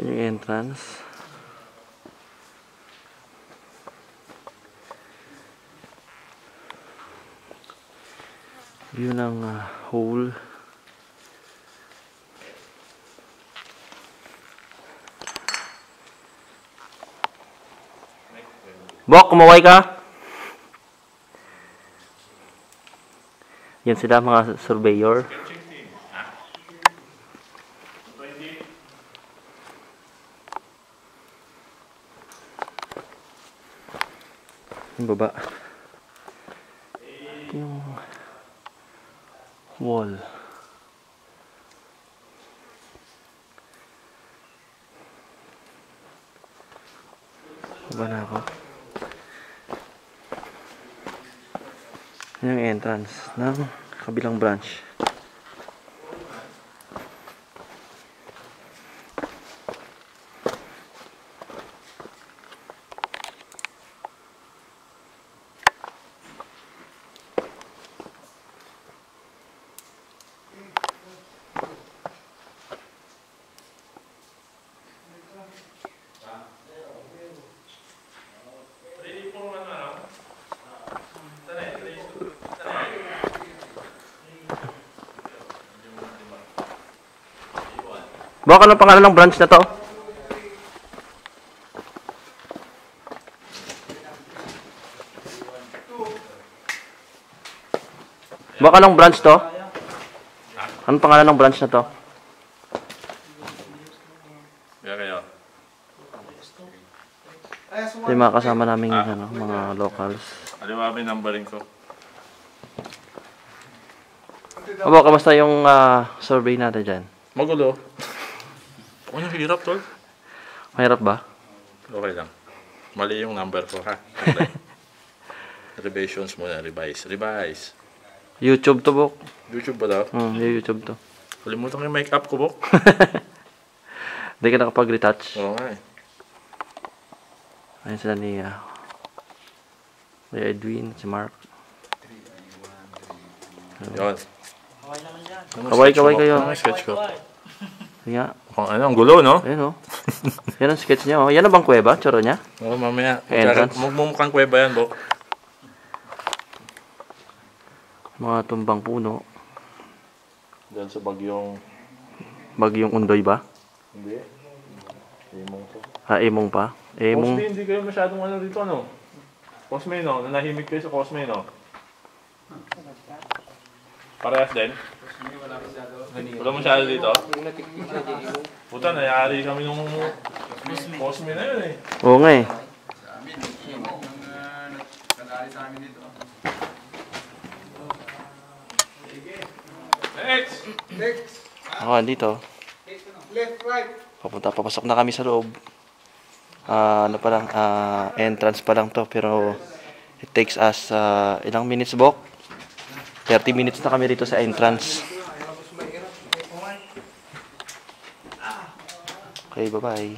Yun yung entrance. View ng hole. Bok, kumaway ka? Yan sila mga surveyor. Yung baba. Ito yung wall. Baba na ako. Yan yung entrance ng kabilang branch. Baka ano pangalan ng branch na to? Baka anong branch to? Anong pangalan ng branch na to? Kaya. Ito yung mga kasama namin ano, mga locals. Ano ba may numbering ko? Abo, kamusta yung survey natin dyan? Magulo. Ano hirap, tol? Mahirap ba? Okay lang. Mali yung number ko, ha? Revisions muna, revise. YouTube to, Bok. YouTube ba daw? YouTube to. Kalimutan ko yung make-up ko, Bok. Hindi ka nakapag-retouch. Oo nga eh. Ayun sila ni Edwin, si Mark. Yun. Kaway kayo. Ano sketch ko? Nga. Ano, ang gulo, no? Ayun o. Yan ang sketch niya. Yan ang bang kuweba? Tsura niya? Oo, mamaya. Entrance. Magmumukhang kuweba yan, Bok. Mga tumbang puno. Diyan sa Bagyong Undoy ba? Hindi. Imong to. Emong pa? Emong. Cosme, hindi kayo masyadong ano dito, ano? Cosme, no? Nanahimik kayo sa Cosme, no? Parehas din? Wala masyado dito? Puta, nayari kami nung Cosme na yun eh. Oo nga eh. Next! Ako dito. Left, right. Papasok na kami sa loob. Ano pa lang, entrance pa lang to. Pero it takes us ilang minutes, Bok? 30 minutes na kami rito sa entrance. Okay, bye-bye.